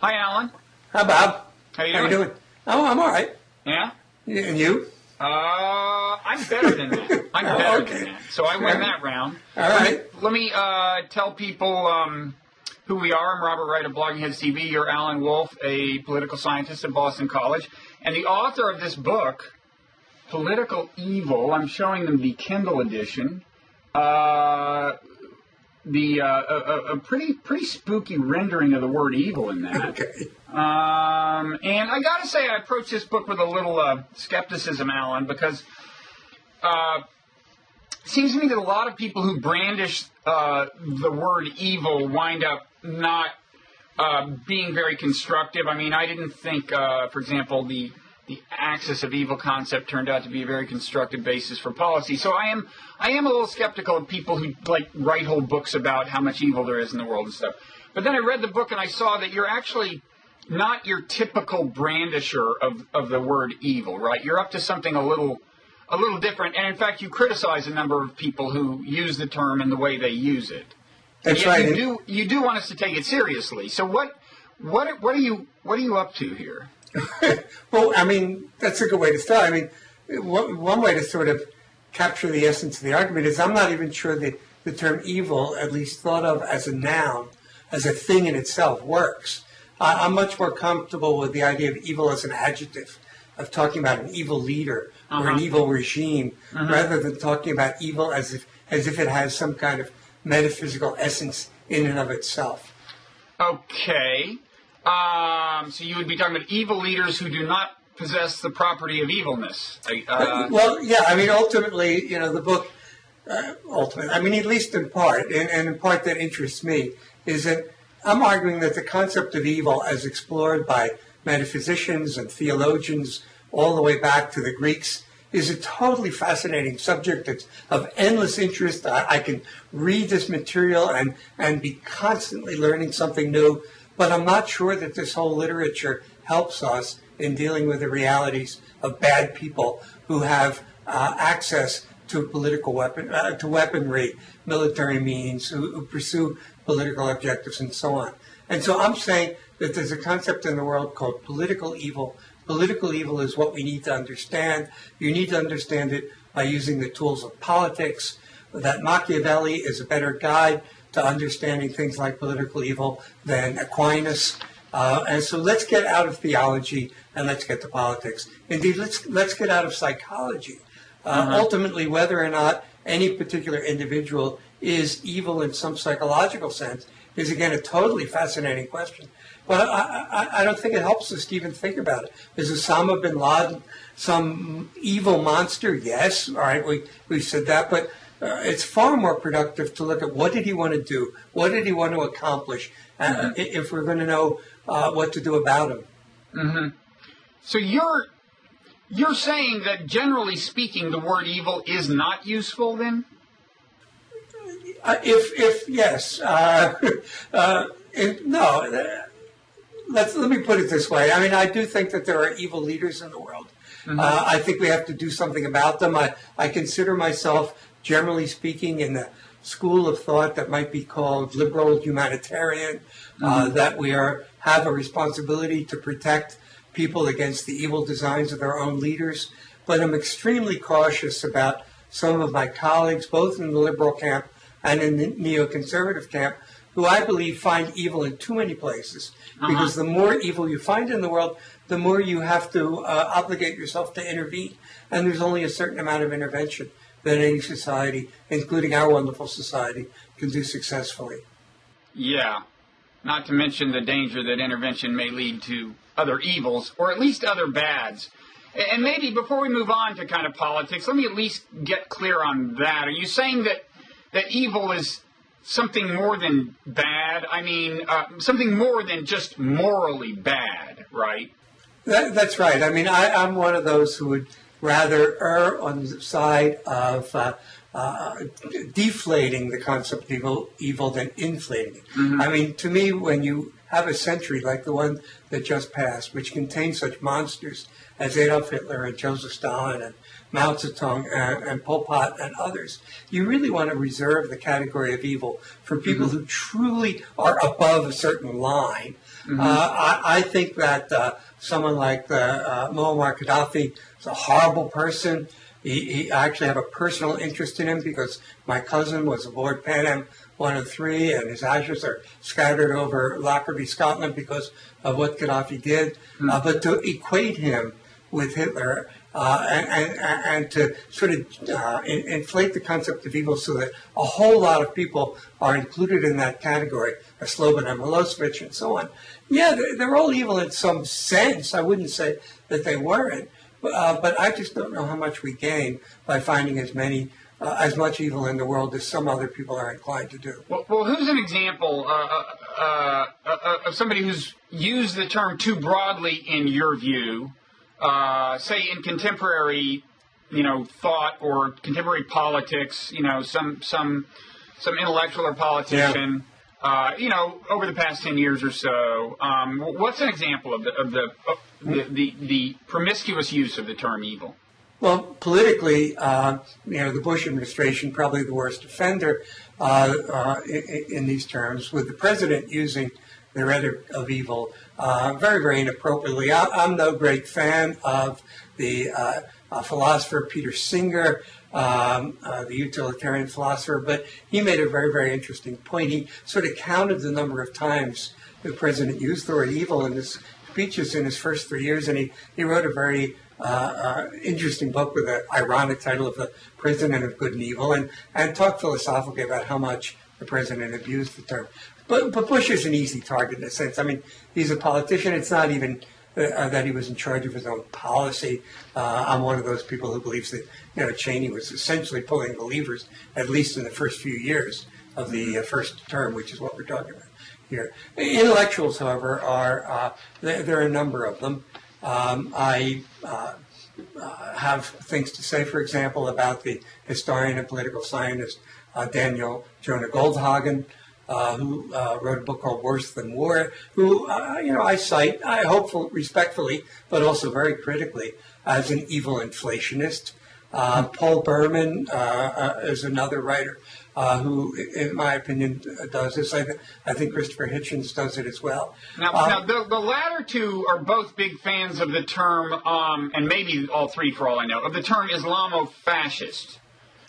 Hi, Alan. Hi, Bob. How you doing? Oh, I'm all right. Yeah? And you? I'm better than that. I'm better than that. So I won that round. All right. Let me tell people who we are. I'm Robert Wright of Blogging Heads TV. You're Alan Wolfe, a political scientist at Boston College, and the author of this book, Political Evil. I'm showing them the Kindle edition. A pretty spooky rendering of the word evil in that. Okay. And I got to say, I approached this book with a little skepticism, Alan, because it seems to me that a lot of people who brandish the word evil wind up not being very constructive. I mean, I didn't think, for example, the axis of evil concept turned out to be a very constructive basis for policy. So I am a little skeptical of people who write whole books about how much evil there is in the world and stuff. But then I read the book and I saw that you're actually not your typical brandisher of the word evil, right? You're up to something a little different. And in fact, you criticize a number of people who use the term and the way they use it. That's right. You do want us to take it seriously. So what are you up to here? Well, I mean, that's a good way to start. I mean, one way to sort of capture the essence of the argument is I'm not even sure that the term evil, at least thought of as a noun, as a thing in itself, works. I'm much more comfortable with the idea of evil as an adjective, of talking about an evil leader or an evil regime, rather than talking about evil as if it has some kind of metaphysical essence in and of itself. Okay. So you would be talking about evil leaders who do not possess the property of evilness. Well, yeah, I mean, ultimately, the book, I mean, at least in part, and in part that interests me, is that I'm arguing that the concept of evil as explored by metaphysicians and theologians all the way back to the Greeks is a totally fascinating subject. It's of endless interest. I can read this material and be constantly learning something new. But I'm not sure that this whole literature helps us in dealing with the realities of bad people who have access to political weaponry, military means, who pursue political objectives, and so on. And so I'm saying that there's a concept in the world called political evil. Political evil is what we need to understand. You need to understand it by using the tools of politics. That Machiavelli is a better guide to understanding things like political evil than Aquinas. And so let's get out of theology and let's get to politics. Indeed, let's get out of psychology. Ultimately, whether or not any particular individual is evil in some psychological sense is, again, a totally fascinating question. But I don't think it helps us to even think about it. Is Osama bin Laden some evil monster? Yes, all right, we've said that, but it's far more productive to look at what did he want to do, what did he want to accomplish, if we're going to know what to do about him. Mm-hmm. So you're saying that generally speaking, the word evil is not useful then? If yes, no. Let me put it this way. I mean, I do think that there are evil leaders in the world. I think we have to do something about them. I consider myself, generally speaking, in the school of thought that might be called liberal humanitarian, that we have a responsibility to protect people against the evil designs of their own leaders. But I'm extremely cautious about some of my colleagues, both in the liberal camp and in the neoconservative camp, who I believe find evil in too many places. Because the more evil you find in the world, the more you have to obligate yourself to intervene. And there's only a certain amount of intervention that any society, including our wonderful society, can do successfully. Yeah. Not to mention the danger that intervention may lead to other evils, or at least other bads. And maybe before we move on to kind of politics, let me at least get clear on that. Are you saying that evil is something more than bad? I mean, something more than just morally bad, right? That's right. I mean, I'm one of those who would rather err on the side of deflating the concept of evil than inflating it. I mean, to me, when you have a century like the one that just passed, which contains such monsters as Adolf Hitler and Joseph Stalin and Mao Zedong and Pol Pot and others, you really want to reserve the category of evil for people who truly are above a certain line. I think that someone like Muammar Gaddafi is a horrible person. I actually have a personal interest in him because my cousin was aboard Pan Am 103, and his ashes are scattered over Lockerbie, Scotland, because of what Gaddafi did. But to equate him with Hitler and to sort of inflate the concept of evil so that a whole lot of people are included in that category, Slobodan Milosevic and so on. Yeah, they're all evil in some sense. I wouldn't say that they weren't. But I just don't know how much we gain by finding as much evil in the world as some other people are inclined to do. Well, who's an example of somebody who's used the term too broadly in your view, say in contemporary, thought or contemporary politics? Some intellectual or politician. Yeah. Over the past 10 years or so, what's an example of the promiscuous use of the term evil? Well, politically, the Bush administration probably the worst offender in these terms, with the president using the rhetoric of evil very, very inappropriately. I'm no great fan of the philosopher Peter Singer, the utilitarian philosopher, but he made a very, very interesting point. He sort of counted the number of times the president used the word evil in his speeches in his first 3 years, and he wrote a very interesting book with an ironic title of The President of Good and Evil, and talked philosophically about how much the president abused the term. But Bush is an easy target in a sense. I mean, he's a politician. It's not even that he was in charge of his own policy. I'm one of those people who believes that Cheney was essentially pulling the levers, at least in the first few years of the first term, which is what we're talking about here. Intellectuals, however, there are a number of them. I have things to say, for example, about the historian and political scientist Daniel Jonah Goldhagen, who wrote a book called Worse Than War, who, I cite, I hope respectfully, but also very critically, as an evil inflationist. Paul Berman is another writer who, in my opinion, does this. I think Christopher Hitchens does it as well. Now the latter two are both big fans of the term, and maybe all three for all I know, of the term Islamo-fascist.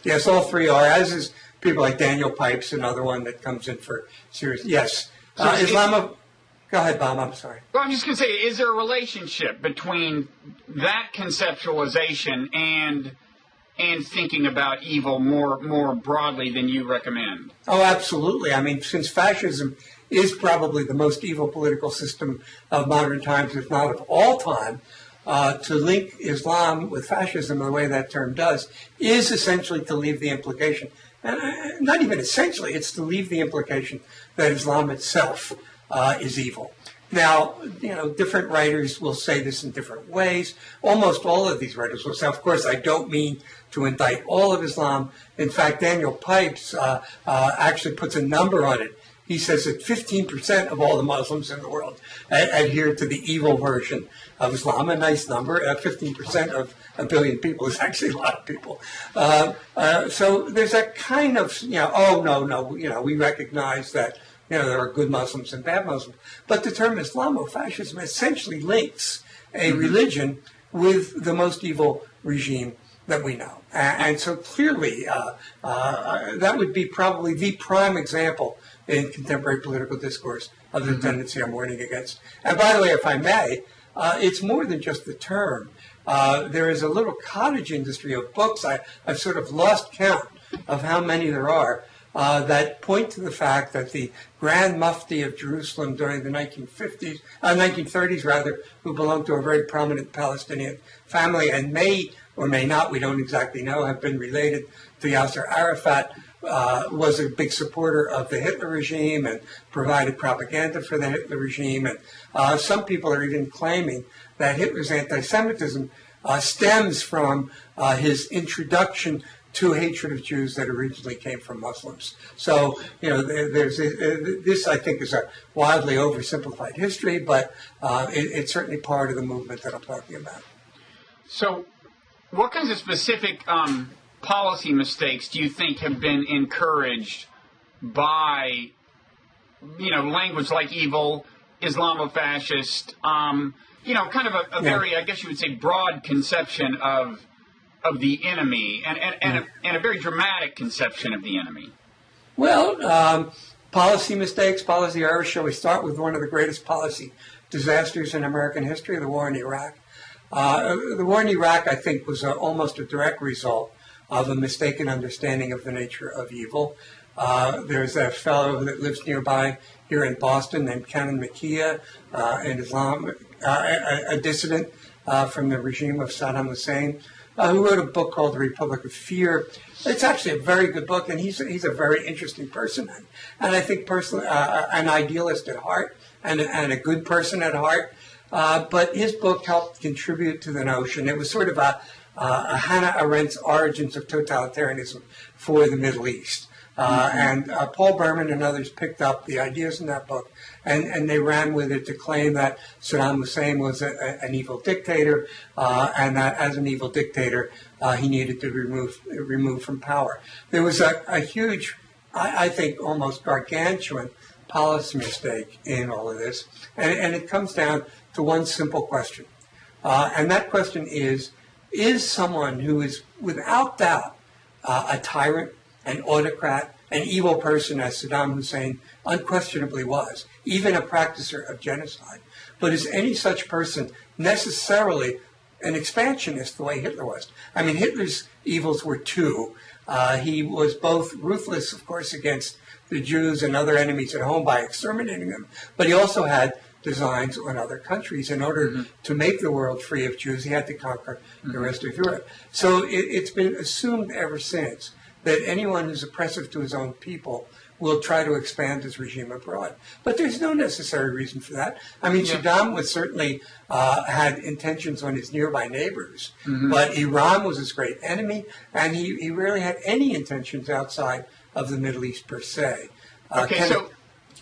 Yes, all three are, as is people like Daniel Pipes, another one that comes in for serious. Yes. Go ahead, Bob. I'm sorry. Well, I'm just going to say, is there a relationship between that conceptualization and thinking about evil more broadly than you recommend? Oh, absolutely. I mean, since fascism is probably the most evil political system of modern times, if not of all time, to link Islam with fascism the way that term does is essentially to leave the implication, not even essentially, it's to leave the implication that Islam itself is evil. Now, different writers will say this in different ways. Almost all of these writers will say, of course, I don't mean to indict all of Islam. In fact, Daniel Pipes actually puts a number on it. He says that 15% of all the Muslims in the world adhere to the evil version of Islam. A nice number. 15% of a billion people is actually a lot of people. So there's a kind of, oh, no, we recognize that, there are good Muslims and bad Muslims. But the term Islamofascism essentially links a religion with the most evil regime that we know. And so clearly, that would be probably the prime example in contemporary political discourse of the tendency I'm warning against. And by the way, if I may, it's more than just the term. There is a little cottage industry of books. I've sort of lost count of how many there are that point to the fact that the Grand Mufti of Jerusalem during the 1930s rather, who belonged to a very prominent Palestinian family and may or may not, we don't exactly know, have been related to Yasser Arafat, was a big supporter of the Hitler regime and provided propaganda for the Hitler regime. And some people are even claiming that Hitler's anti-Semitism stems from his introduction to hatred of Jews that originally came from Muslims. So, there's this, I think, is a wildly oversimplified history, but it's certainly part of the movement that I'm talking about. So, what kinds of specific policy mistakes do you think have been encouraged by, language like evil, Islamofascist, kind of a very, I guess you would say, broad conception of the enemy and a very dramatic conception of the enemy? Well, policy mistakes, policy errors. Shall we start with one of the greatest policy disasters in American history, the war in Iraq? The war in Iraq, I think, was almost a direct result of a mistaken understanding of the nature of evil. There's a fellow that lives nearby here in Boston named Canon Makia, an Islam, a dissident from the regime of Saddam Hussein, who wrote a book called The Republic of Fear. It's actually a very good book, and he's a very interesting person, and I think personally an idealist at heart and a good person at heart. But his book helped contribute to the notion. It was sort of a Hannah Arendt's Origins of Totalitarianism for the Middle East. And Paul Berman and others picked up the ideas in that book, and they ran with it to claim that Saddam Hussein was an evil dictator, and that as an evil dictator, he needed to be removed from power. There was a huge, I think, almost gargantuan policy mistake in all of this, and it comes down to one simple question. And that question is someone who is without doubt a tyrant, an autocrat, an evil person, as Saddam Hussein unquestionably was, even a practicer of genocide. But is any such person necessarily an expansionist the way Hitler was? I mean, Hitler's evils were two. He was both ruthless, of course, against the Jews and other enemies at home by exterminating them, but he also had designs on other countries. In order to make the world free of Jews, he had to conquer the rest of Europe. So it's been assumed ever since that anyone who's oppressive to his own people will try to expand his regime abroad. But there's no necessary reason for that. I mean, Saddam was certainly had intentions on his nearby neighbors, but Iran was his great enemy, and he rarely had any intentions outside of the Middle East per se. Okay, so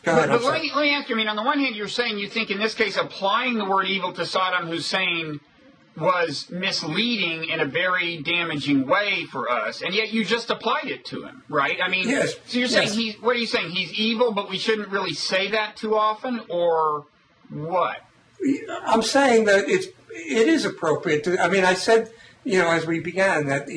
but let me ask you, I mean, on the one hand, you're saying you think in this case applying the word evil to Saddam Hussein was misleading in a very damaging way for us, and yet you just applied it to him, right? I mean, yes, so you're saying what are you saying? He's evil, but we shouldn't really say that too often, or what? I'm saying that it is appropriate to. I mean, I said, as we began, that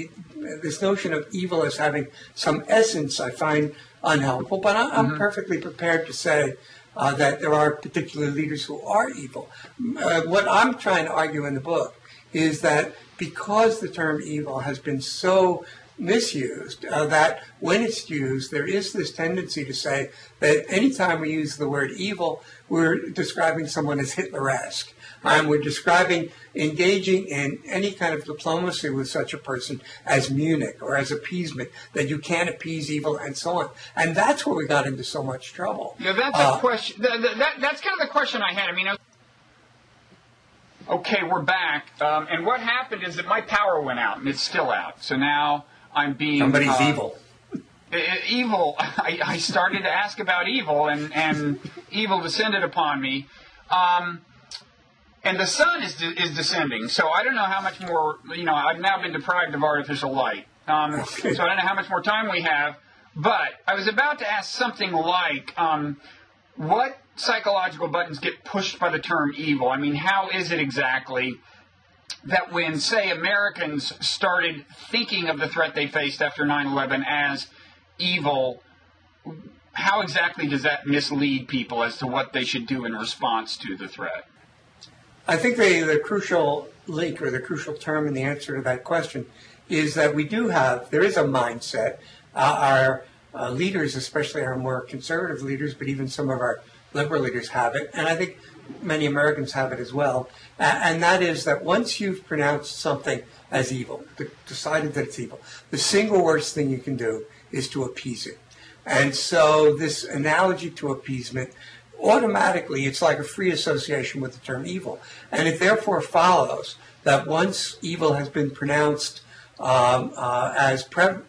this notion of evil as having some essence, I find unhelpful, but I'm perfectly prepared to say that there are particular leaders who are evil. What I'm trying to argue in the book is that because the term evil has been so misused, that when it's used, there is this tendency to say that anytime we use the word evil, we're describing someone as Hitler-esque. We're describing engaging in any kind of diplomacy with such a person as Munich or as appeasement, that you can't appease evil and so on. And that's where we got into so much trouble. Yeah, that's a question. That's kind of the question I had. I mean, okay, we're back. And what happened is that my power went out, and it's still out. So now I'm being... Somebody's evil. Evil. I started to ask about evil, and evil descended upon me. And the sun is descending, so I don't know how much more, I've now been deprived of artificial light. So I don't know how much more time we have. But I was about to ask something like, what psychological buttons get pushed by the term evil? I mean, how is it exactly that when, say, Americans started thinking of the threat they faced after 9/11 as evil, how exactly does that mislead people as to what they should do in response to the threat? I think the crucial link or the crucial term in the answer to that question is that there is a mindset. Our leaders, especially our more conservative leaders, but even some of our liberal leaders have it, and I think many Americans have it as well, and that is that once you've pronounced something as evil, decided that it's evil, the single worst thing you can do is to appease it. And so this analogy to appeasement, automatically, it's like a free association with the term evil. And it therefore follows that once evil has been pronounced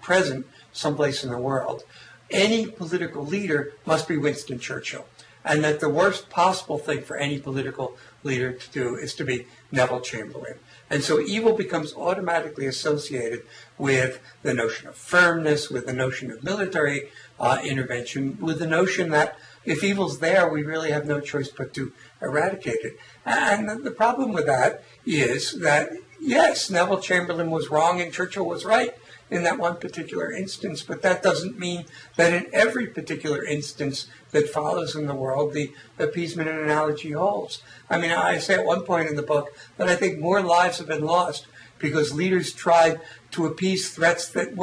present someplace in the world, any political leader must be Winston Churchill. And that the worst possible thing for any political leader to do is to be Neville Chamberlain. And so evil becomes automatically associated with the notion of firmness, with the notion of military intervention, with the notion that if evil's there, we really have no choice but to eradicate it. And the problem with that is that, yes, Neville Chamberlain was wrong and Churchill was right in that one particular instance, but that doesn't mean that in every particular instance that follows in the world, the appeasement analogy holds. I mean, I say at one point in the book that I think more lives have been lost because leaders tried to appease threats that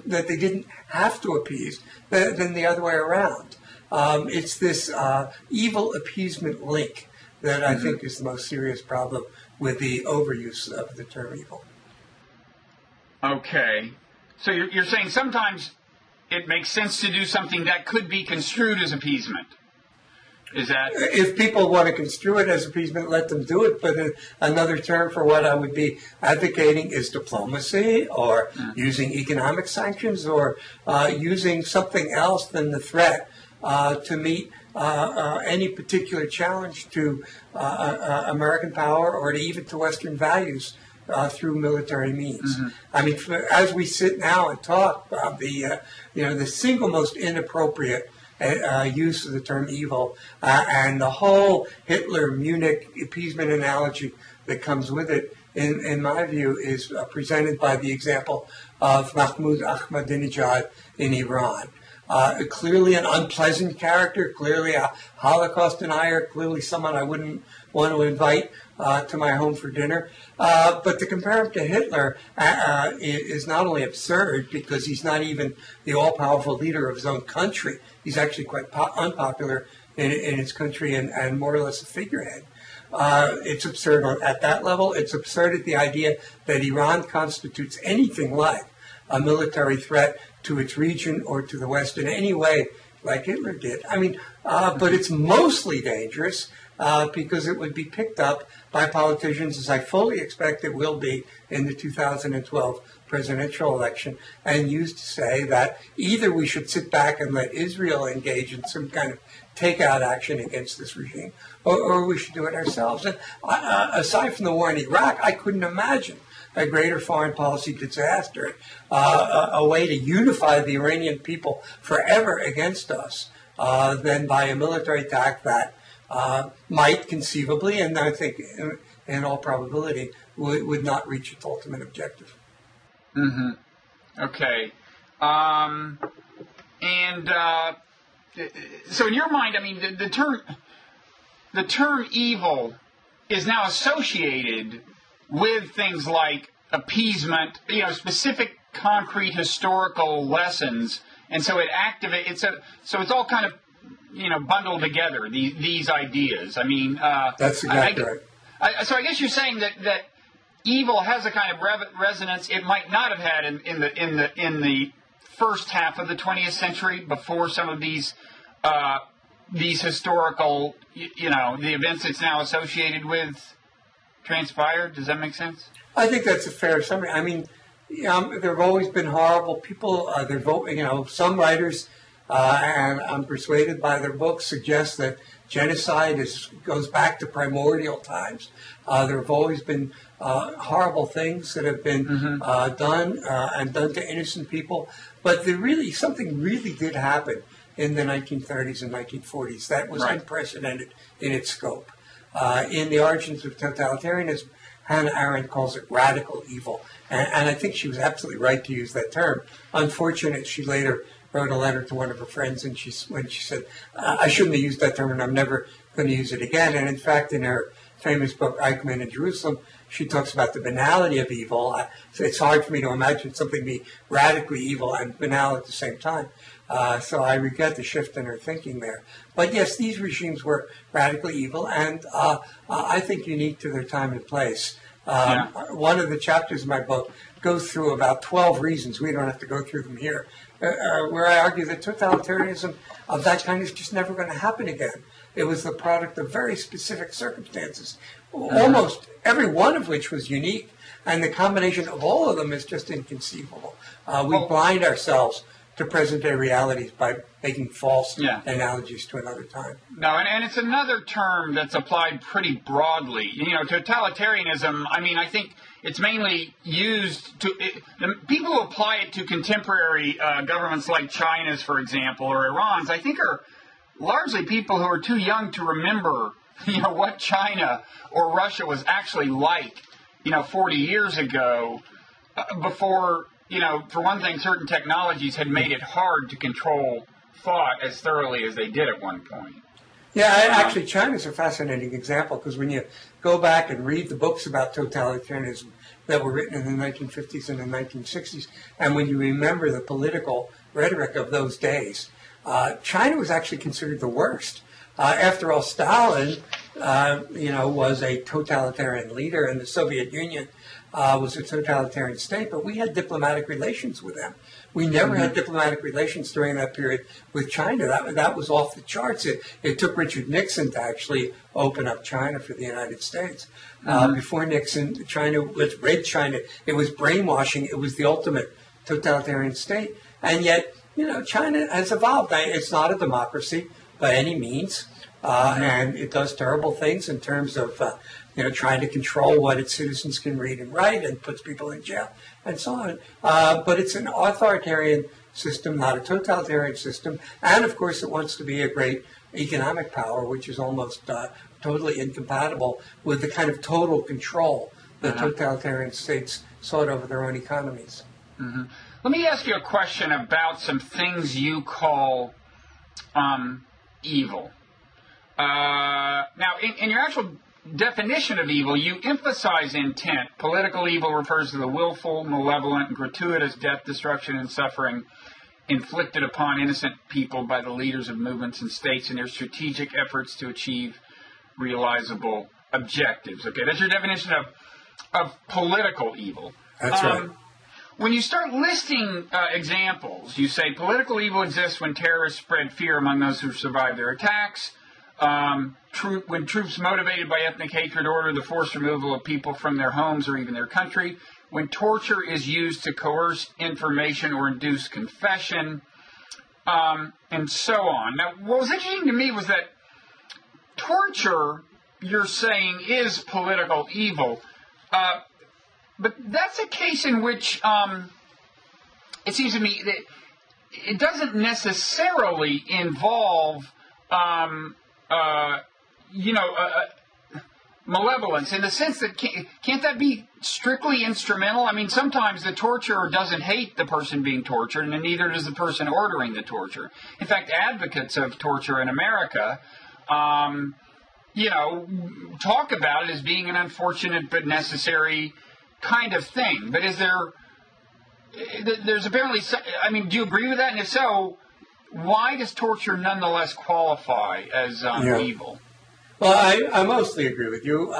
they didn't have to appease than the other way around. It's this evil appeasement link that I think is the most serious problem with the overuse of the term evil. Okay. So you're saying sometimes it makes sense to do something that could be construed as appeasement. Is that... If people want to construe it as appeasement, let them do it. But another term for what I would be advocating is diplomacy, or using economic sanctions, or using something else than the threat to meet any particular challenge to American power or even to Western values through military means. I mean, as we sit now and talk, the single most inappropriate use of the term evil and the whole Hitler-Munich appeasement analogy that comes with it, in my view, is presented by the example of Mahmoud Ahmadinejad in Iran. Clearly an unpleasant character, clearly a Holocaust denier, clearly someone I wouldn't want to invite to my home for dinner. But to compare him to Hitler is not only absurd because he's not even the all-powerful leader of his own country. He's actually quite unpopular in his country and more or less a figurehead. It's absurd at that level. It's absurd at the idea that Iran constitutes anything like a military threat to its region or to the West in any way like Hitler did. I mean, but it's mostly dangerous because it would be picked up by politicians, as I fully expect it will be in the 2012 presidential election, and used to say that either we should sit back and let Israel engage in some kind of takeout action against this regime, or we should do it ourselves. And aside from the war in Iraq, I couldn't imagine a greater foreign policy disaster, a way to unify the Iranian people forever against us than by a military attack that might conceivably, and I think in all probability, would not reach its ultimate objective. Okay. So in your mind, I mean, the term evil is now associated with things like appeasement, specific concrete historical lessons, and so it activates. So it's all kind of bundled together, these ideas. I mean, that's exactly right. So I guess you're saying that evil has a kind of resonance it might not have had in the first half of the 20th century, before some of these historical, the events it's now associated with transpired. Does that make sense? I think that's a fair summary. I mean, there have always been horrible people. Some writers, and I'm persuaded by their books, suggest that genocide goes back to primordial times. There have always been horrible things that have been done and done to innocent people. But something really did happen in the 1930s and 1940s that was unprecedented in its scope. In The Origins of Totalitarianism, Hannah Arendt calls it radical evil. And I think she was absolutely right to use that term. Unfortunately, she later wrote a letter to one of her friends, and when she said, I shouldn't have used that term, and I'm never going to use it again. And in fact, in her famous book, Eichmann in Jerusalem, she talks about the banality of evil. So it's hard for me to imagine something be radically evil and banal at the same time. So I regret the shift in her thinking there. But yes, these regimes were radically evil, and I think unique to their time and place. One of the chapters of my book goes through about 12 reasons, we don't have to go through them here, where I argue that totalitarianism of that kind is just never going to happen again. It was the product of very specific circumstances, almost every one of which was unique. And the combination of all of them is just inconceivable. We blind ourselves to present-day realities by making false analogies to another time. No, and it's another term that's applied pretty broadly. You know, totalitarianism, I mean, I think it's mainly used to, the people who apply it to contemporary governments like China's, for example, or Iran's, I think are largely people who are too young to remember, you know, what China or Russia was actually like, you know, 40 years ago, before, you know, for one thing, certain technologies had made it hard to control thought as thoroughly as they did at one point. Yeah, actually, China's a fascinating example, because when you go back and read the books about totalitarianism that were written in the 1950s and the 1960s, and when you remember the political rhetoric of those days, China was actually considered the worst. After all, Stalin, you know, was a totalitarian leader, and the Soviet Union was a totalitarian state, but we had diplomatic relations with them. We never had diplomatic relations during that period with China. That was off the charts. It took Richard Nixon to actually open up China for the United States. Before Nixon, China was red China. It was brainwashing. It was the ultimate totalitarian state. And yet, you know, China has evolved. It's not a democracy by any means, and it does terrible things in terms of you know, trying to control what its citizens can read and write, and puts people in jail and so on. But it's an authoritarian system, not a totalitarian system. And of course, it wants to be a great economic power, which is almost totally incompatible with the kind of total control that totalitarian states sought over their own economies. Let me ask you a question about some things you call evil. Now, in your actual definition of evil, you emphasize intent. Political evil refers to the willful, malevolent, and gratuitous death, destruction, and suffering inflicted upon innocent people by the leaders of movements and states in their strategic efforts to achieve realizable objectives. Okay, that's your definition of political evil. That's right. When you start listing examples, you say political evil exists when terrorists spread fear among those who survive their attacks, when troops motivated by ethnic hatred order the forced removal of people from their homes or even their country, when torture is used to coerce information or induce confession, and so on. Now, what was interesting to me was that torture, you're saying, is political evil. But that's a case in which it seems to me that it doesn't necessarily involve, malevolence, in the sense that can't that be strictly instrumental? I mean, sometimes the torturer doesn't hate the person being tortured, and neither does the person ordering the torture. In fact, advocates of torture in America, talk about it as being an unfortunate but necessary kind of thing. But there's apparently, I mean, do you agree with that? And if so, why does torture nonetheless qualify as evil? Well, I mostly agree with you.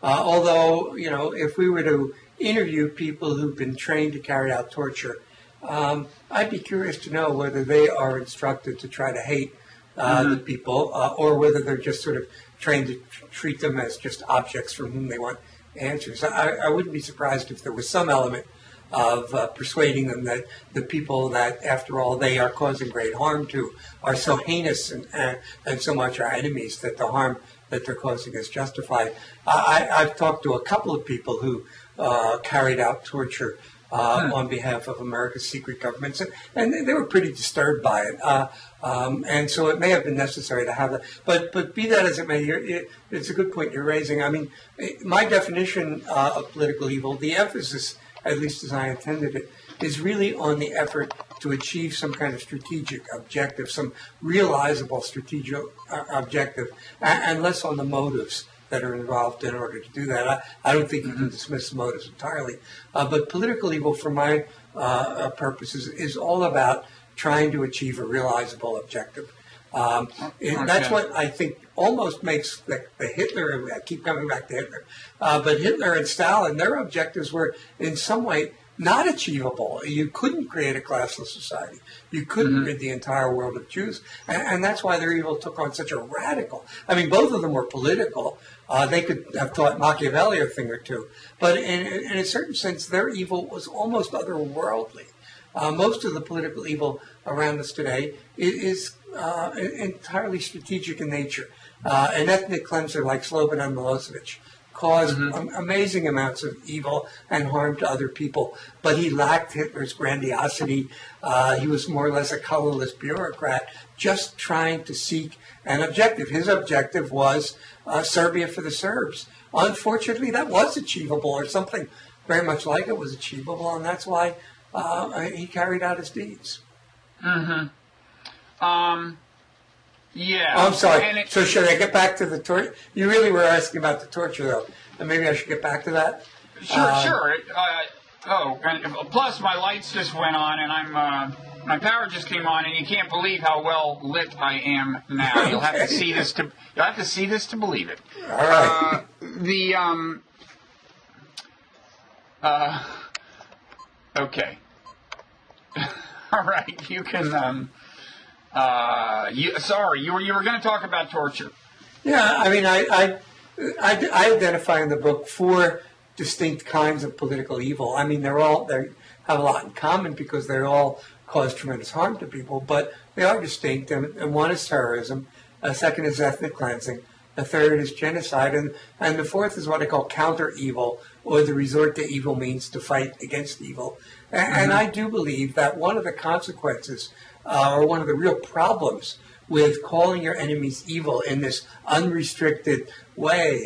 Although, if we were to interview people who've been trained to carry out torture, I'd be curious to know whether they are instructed to try to hate the people, or whether they're just sort of trained to treat them as just objects from whom they want answers. I wouldn't be surprised if there was some element of persuading them that the people that, after all, they are causing great harm to are so heinous and so much our enemies that the harm that they're causing is justified. I've talked to a couple of people who carried out torture on behalf of America's secret governments, and they were pretty disturbed by it. And so it may have been necessary to have that. But be that as it may, it's a good point you're raising. I mean, my definition of political evil, the emphasis, at least as I intended it, is really on the effort to achieve some kind of strategic objective, some realizable strategic objective, and less on the motives that are involved in order to do that. I don't think you can dismiss motives entirely. But political evil, for my purposes, is all about trying to achieve a realizable objective. That's what I think almost makes the Hitler, I keep coming back to Hitler, but Hitler and Stalin, their objectives were in some way not achievable. You couldn't create a classless society. You couldn't rid the entire world of Jews. And that's why their evil took on such a radical. I mean, both of them were political. They could have taught Machiavelli a thing or two. But in a certain sense, their evil was almost otherworldly. Most of the political evil around us today is entirely strategic in nature. An ethnic cleanser like Slobodan Milosevic caused amazing amounts of evil and harm to other people, but he lacked Hitler's grandiosity. He was more or less a colorless bureaucrat, just trying to seek an objective. His objective was Serbia for the Serbs. Unfortunately, that was achievable, or something very much like it was achievable, and that's why he carried out his deeds. Yeah. Oh, I'm sorry. So should I get back to the torture? You really were asking about the torture, though. And maybe I should get back to that? Sure. And plus my lights just went on, and my power just came on, and you can't believe how well lit I am now. You'll have to see this to believe it. All right. Okay. All right. You can. You were going to talk about torture. Yeah, I mean, I identify in the book 4 distinct kinds of political evil. I mean, they have a lot in common because they all cause tremendous harm to people, but they are distinct. And one is terrorism, a second is ethnic cleansing, a third is genocide, and the fourth is what I call counter evil, or the resort to evil means to fight against evil. And I do believe that one of the consequences, or one of the real problems with calling your enemies evil in this unrestricted way,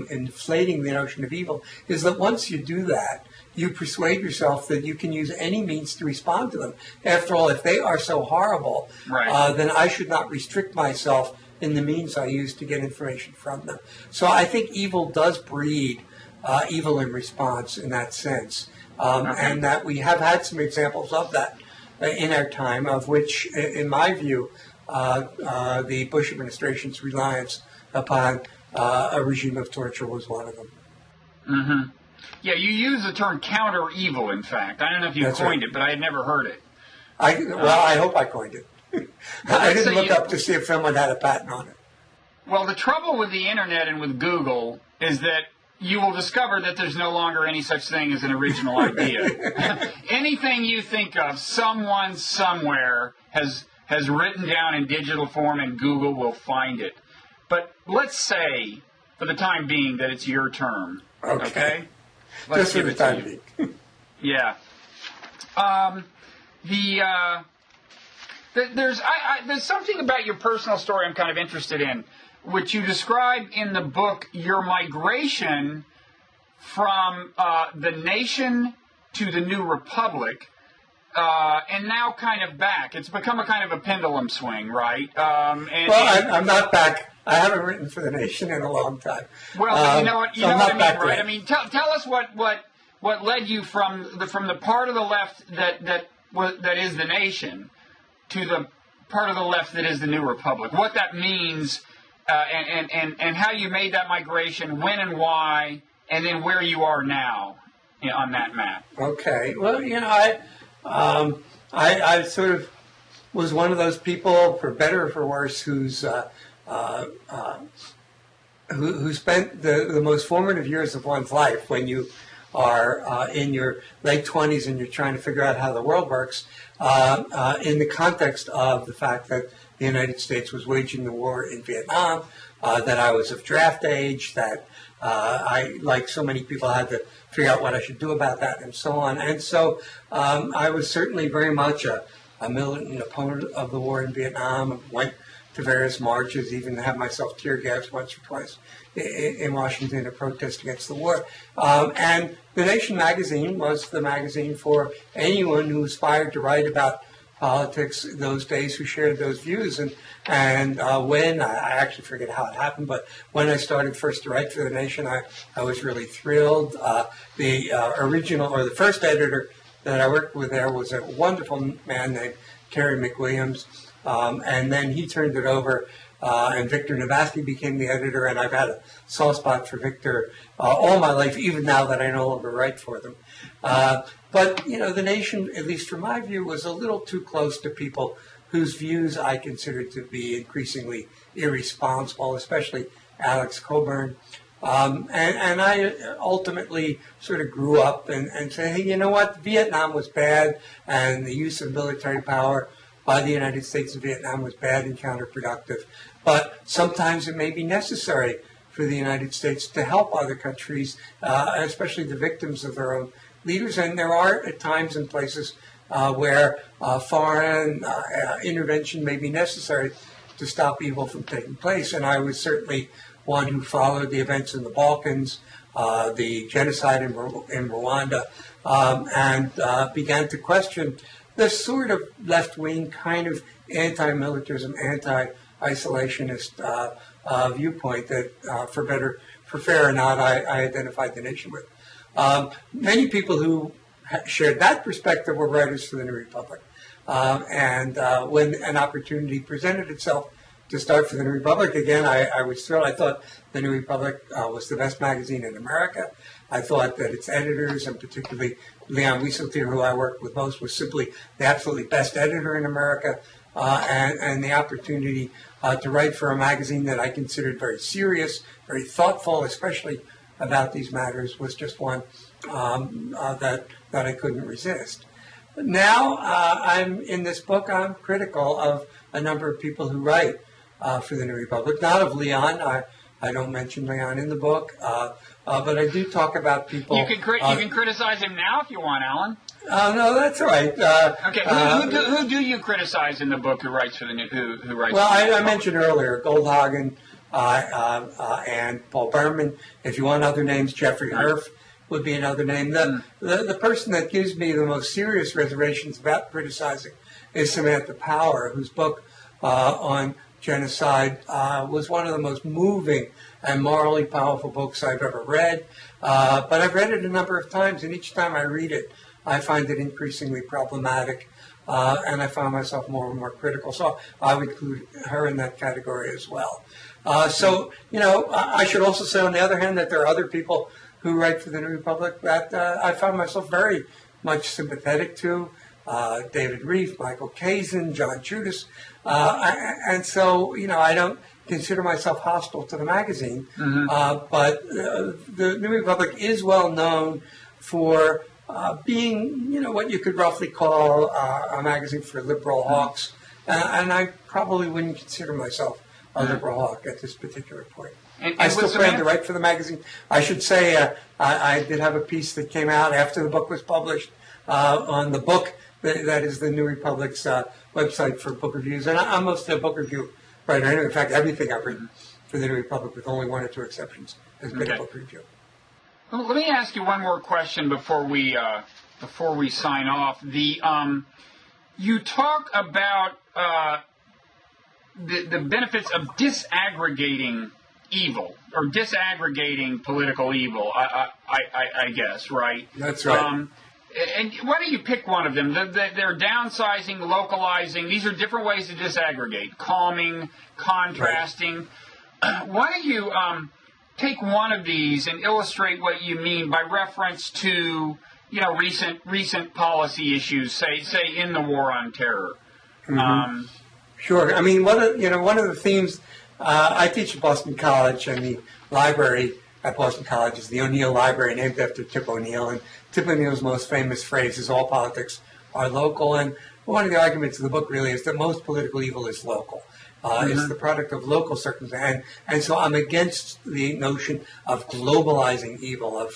inflating the notion of evil, is that once you do that, you persuade yourself that you can use any means to respond to them. After all, if they are so horrible, then I should not restrict myself in the means I use to get information from them. So I think evil does breed evil in response in that sense. And that we have had some examples of that in our time, of which, in my view, the Bush administration's reliance upon a regime of torture was one of them. Yeah, you use the term counter evil, in fact. I don't know if you coined it, but I had never heard it. I hope I coined it. I didn't look up to see if someone had a patent on it. Well, the trouble with the internet and with Google is that you will discover that there's no longer any such thing as an original idea. Anything you think of, someone somewhere has written down in digital form, and Google will find it. But let's say, for the time being, that it's your term. Okay? Let's Just for the time being. Yeah. There's something about your personal story I'm kind of interested in, which you describe in the book, your migration from the nation to the new republic, and now kind of back. It's become a kind of a pendulum swing, right? I'm not back. I haven't written for the nation in a long time. Well, you know what I mean, right? I mean, tell us what led you from the part of the left that is the nation to the part of the left that is the new republic. What that means, and how you made that migration, when and why, and then where you are now on that map. Okay. Well, I sort of was one of those people, for better or for worse, who spent the most formative years of one's life, when you are in your late 20s and you're trying to figure out how the world works, in the context of the fact that the United States was waging the war in Vietnam, that I was of draft age, that I, like so many people, had to figure out what I should do about that, and so on. And so I was certainly very much a militant opponent of the war in Vietnam, went to various marches, even had myself tear gassed once or twice in Washington to protest against the war. And The Nation magazine was the magazine for anyone who aspired to write about politics those days, who shared those views. And when, I actually forget how it happened, but when I started first to write for The Nation, I was really thrilled. The original, or the first editor that I worked with there, was a wonderful man named Terry McWilliams. And then he turned it over, and Victor Navasky became the editor, and I've had a soft spot for Victor all my life, even now that I no longer write for them. But, the nation, at least from my view, was a little too close to people whose views I considered to be increasingly irresponsible, especially Alex Coburn. And I ultimately sort of grew up and said, hey, you know what? Vietnam was bad, and the use of military power by the United States in Vietnam was bad and counterproductive. But sometimes it may be necessary for the United States to help other countries, especially the victims of their own leaders. And there are at times and places where foreign intervention may be necessary to stop evil from taking place. And I was certainly one who followed the events in the Balkans, the genocide in Rwanda, and began to question the sort of left-wing kind of anti-militarism, anti-isolationist viewpoint that, for fair or not, I identified the nation with. Many people who shared that perspective were writers for the New Republic. And when an opportunity presented itself to start for the New Republic, again, I was thrilled. I thought the New Republic was the best magazine in America. I thought that its editors, and particularly Leon Wieseltier, who I worked with most, was simply the absolutely best editor in America. And the opportunity to write for a magazine that I considered very serious, very thoughtful, especially about these matters, was just one that I couldn't resist. Now, I'm in this book, I'm critical of a number of people who write for the New Republic, not of Leon. I don't mention Leon in the book, but I do talk about people. You can criticize him now if you want, Alan. No, that's all right. Okay, who do you criticize in the book who writes for the New? Who writes? Well, I mentioned earlier Goldhagen and Paul Berman. If you want other names, Jeffrey Herf would be another name. The person that gives me the most serious reservations about criticizing is Samantha Power, whose book on genocide was one of the most moving and morally powerful books I've ever read. But I've read it a number of times, and each time I read it, I find it increasingly problematic, and I find myself more and more critical. So I would include her in that category as well. So, I should also say, on the other hand, that there are other people who write for the New Republic that I found myself very much sympathetic to. David Reef, Michael Kazin, John Judas. And so, I don't consider myself hostile to the magazine. But the New Republic is well known for being, what you could roughly call a magazine for liberal hawks. And I probably wouldn't consider myself a liberal hawk at this particular point. And I still plan to write for the magazine. I should say I did have a piece that came out after the book was published on the book that is the New Republic's website for book reviews. And I'm mostly a book review writer. In fact, everything I've written for the New Republic, with only one or two exceptions, has been a book review. Well, let me ask you one more question before we sign off. You talk about the benefits of disaggregating evil, or disaggregating political evil, I guess, right? That's right. And why don't you pick one of them? They're downsizing, localizing. These are different ways to disaggregate. Calming, contrasting. Right. Why don't you take one of these and illustrate what you mean by reference to, recent policy issues, say in the war on terror. Sure. I mean, one of the themes I teach at Boston College, and the library at Boston College is the O'Neill Library, named after Tip O'Neill. And Tip O'Neill's most famous phrase is, "All politics are local." And one of the arguments of the book really is that most political evil is local. It's the product of local circumstance. And so I'm against the notion of globalizing evil, of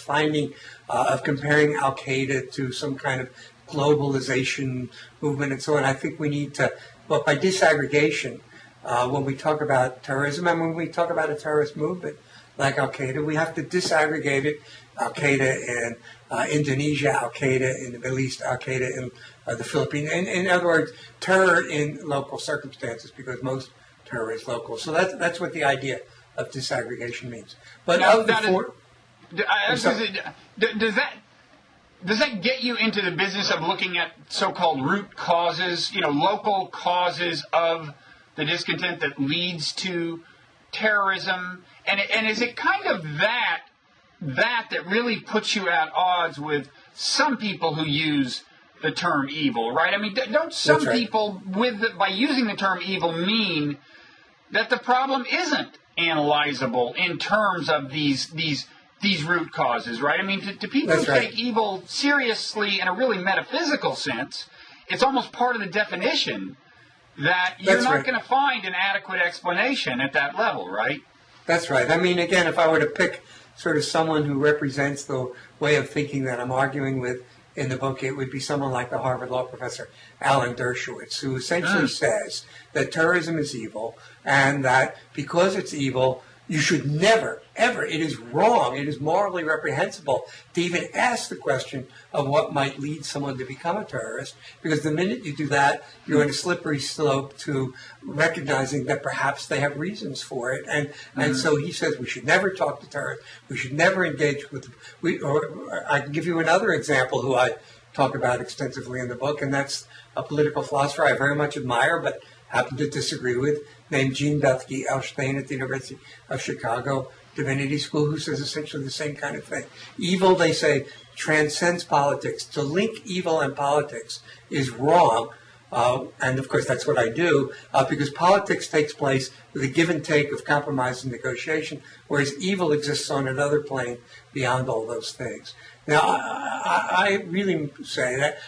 comparing Al-Qaeda to some kind of globalization movement and so on. I think we need to, but by disaggregation, when we talk about terrorism and when we talk about a terrorist movement like Al-Qaeda, we have to disaggregate it. Al-Qaeda in Indonesia, Al-Qaeda in the Middle East, Al-Qaeda in the Philippines. In other words, terror in local circumstances, because most terror is local. So that's what the idea of disaggregation means. But now, does that get you into the business of looking at so-called root causes, local causes of the discontent that leads to terrorism? And is it kind of that that really puts you at odds with some people who use the term evil, right? I mean, don't some people by using the term evil mean that the problem isn't analyzable in terms of these root causes, right? I mean, to people who take evil seriously in a really metaphysical sense, it's almost part of the definition that you're not going to find an adequate explanation at that level, right? That's right. I mean, again, if I were to pick sort of someone who represents the way of thinking that I'm arguing with in the book, it would be someone like the Harvard Law professor Alan Dershowitz, who essentially says that terrorism is evil and that because it's evil, you should never, ever, it is wrong, it is morally reprehensible to even ask the question of what might lead someone to become a terrorist, because the minute you do that, you're on a slippery slope to recognizing that perhaps they have reasons for it. And so he says we should never talk to terrorists, we should never engage with, or I can give you another example who I talk about extensively in the book, and that's a political philosopher I very much admire, but happen to disagree with, named Jean Bethke Elshtain at the University of Chicago Divinity School, who says essentially the same kind of thing. Evil, they say, transcends politics. To link evil and politics is wrong, and of course that's what I do, because politics takes place with a give and take of compromise and negotiation, whereas evil exists on another plane beyond all those things. Now, I really say that,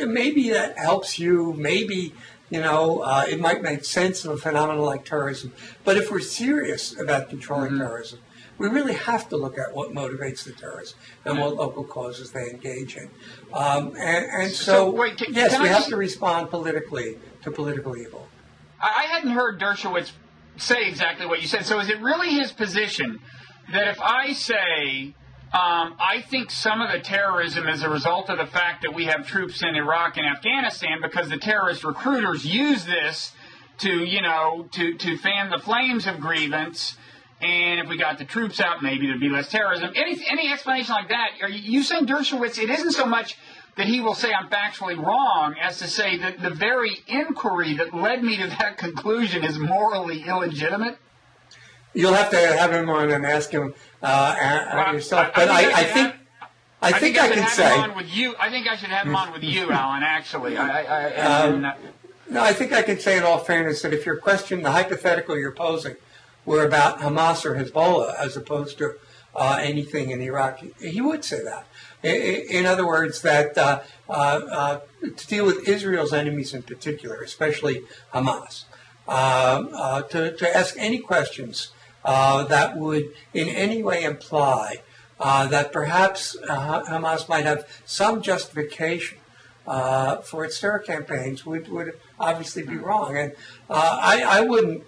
maybe that helps you, maybe it might make sense of a phenomenon like terrorism. But if we're serious about controlling terrorism, we really have to look at what motivates the terrorists and what local causes they engage in. Yes, we have to respond politically to political evil. I hadn't heard Dershowitz say exactly what you said. So is it really his position that if I say, I think some of the terrorism is a result of the fact that we have troops in Iraq and Afghanistan because the terrorist recruiters use this to fan the flames of grievance, and if we got the troops out, maybe there'd be less terrorism. Any explanation like that? Are you saying Dershowitz, it isn't so much that he will say I'm factually wrong as to say that the very inquiry that led me to that conclusion is morally illegitimate? You'll have to have him on and ask him yourself. But I think I can say. I think I should have him on with you, Alan. Actually, no, I think I can say in all fairness that if your question, the hypothetical you're posing, were about Hamas or Hezbollah as opposed to anything in Iraq, he would say that. In other words, that to deal with Israel's enemies in particular, especially Hamas, to ask any questions that would in any way imply that perhaps Hamas might have some justification for its terror campaigns would obviously be wrong. And I wouldn't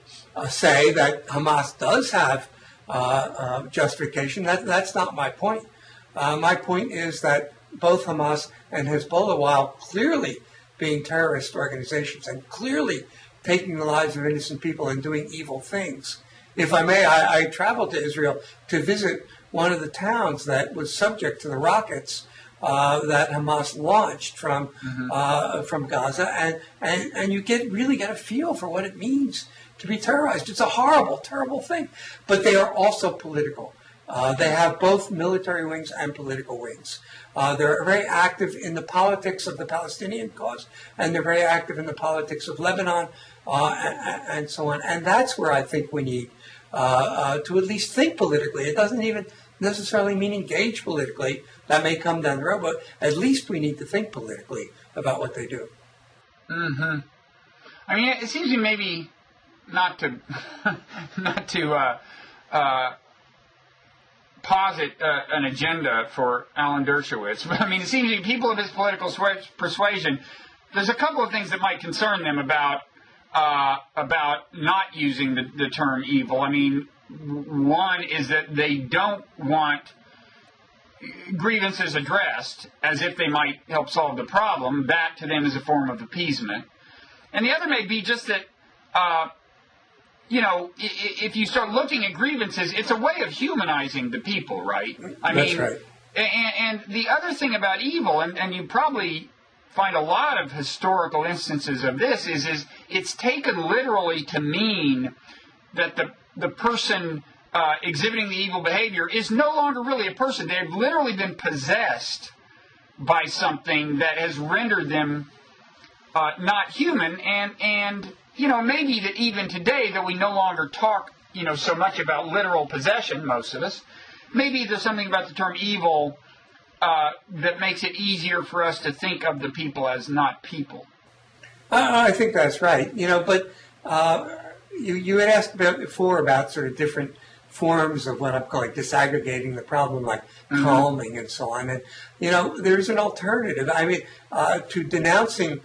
say that Hamas does have justification. That's not my point. My point is that both Hamas and Hezbollah, while clearly being terrorist organizations and clearly taking the lives of innocent people and doing evil things. If I may, I traveled to Israel to visit one of the towns that was subject to the rockets that Hamas launched from Gaza, and you really get a feel for what it means to be terrorized. It's a horrible, terrible thing. But they are also political. They have both military wings and political wings. They're very active in the politics of the Palestinian cause, and they're very active in the politics of Lebanon, and so on. And that's where I think we need to at least think politically. It doesn't even necessarily mean engage politically. That may come down the road, but at least we need to think politically about what they do. Mm-hmm. I mean, it seems to me maybe not to posit an agenda for Alan Dershowitz, but I mean, it seems to me people of his political persuasion, there's a couple of things that might concern them about not using the term evil. I mean, one is that they don't want grievances addressed as if they might help solve the problem. That to them is a form of appeasement. And the other may be just that, if you start looking at grievances, it's a way of humanizing the people, right? That's right. And the other thing about evil, and you probably find a lot of historical instances of this, is it's taken literally to mean that the person exhibiting the evil behavior is no longer really a person. They've literally been possessed by something that has rendered them not human. And maybe that even today, though we no longer talk, so much about literal possession, most of us, maybe there's something about the term evil that makes it easier for us to think of the people as not people. I think that's right. But you had asked before about sort of different forms of what I'm calling disaggregating the problem, like calming and so on. And, there's an alternative. I mean, to denouncing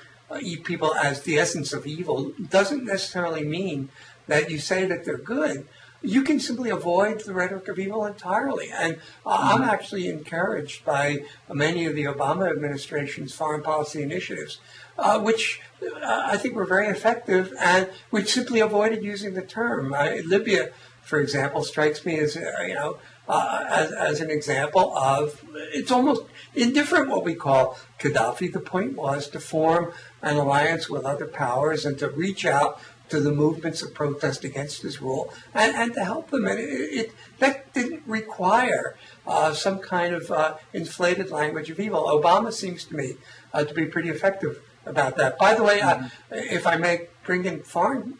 people as the essence of evil doesn't necessarily mean that you say that they're good. You can simply avoid the rhetoric of evil entirely. And I'm actually encouraged by many of the Obama administration's foreign policy initiatives, which I think were very effective and which simply avoided using the term. Libya, for example, strikes me as, as an example of, it's almost indifferent what we call Gaddafi. The point was to form an alliance with other powers and to reach out to the movements of protest against his rule and to help them. And that didn't require some kind of inflated language of evil. Obama seems to me to be pretty effective about that. By the way, if I may bring in foreign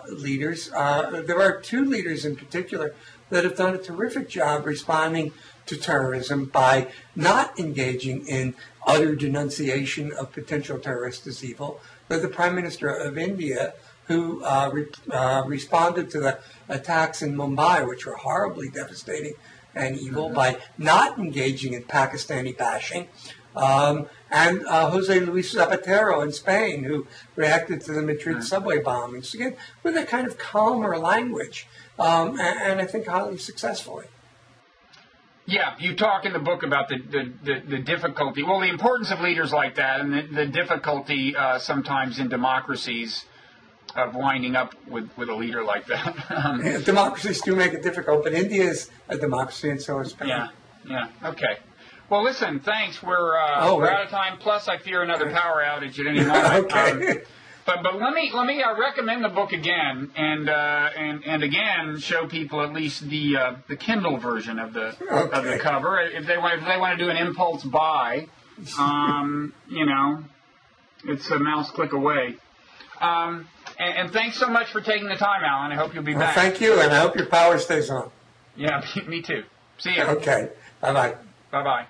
leaders, there are two leaders in particular that have done a terrific job responding to terrorism by not engaging in utter denunciation of potential terrorists as evil. They're the Prime Minister of India, who responded to the attacks in Mumbai, which were horribly devastating and evil, by not engaging in Pakistani bashing. And Jose Luis Zapatero in Spain, who reacted to the Madrid subway bombings, again, with a kind of calmer language, and I think highly successfully. Yeah, you talk in the book about the difficulty, the importance of leaders like that, and the difficulty sometimes in democracies of winding up with a leader like that. Democracies do make it difficult, but India is a democracy, and so is Spain. Yeah, okay. Well, listen, thanks. We're out of time. Plus, I fear another power outage at any moment. Okay. But let me recommend the book again, and again show people at least the Kindle version of the cover if they want to do an impulse buy. It's a mouse click away. And thanks so much for taking the time, Alan. I hope you'll be back. Thank you, and I hope your power stays on. Yeah, me too. See ya. Okay. Bye-bye. Bye-bye.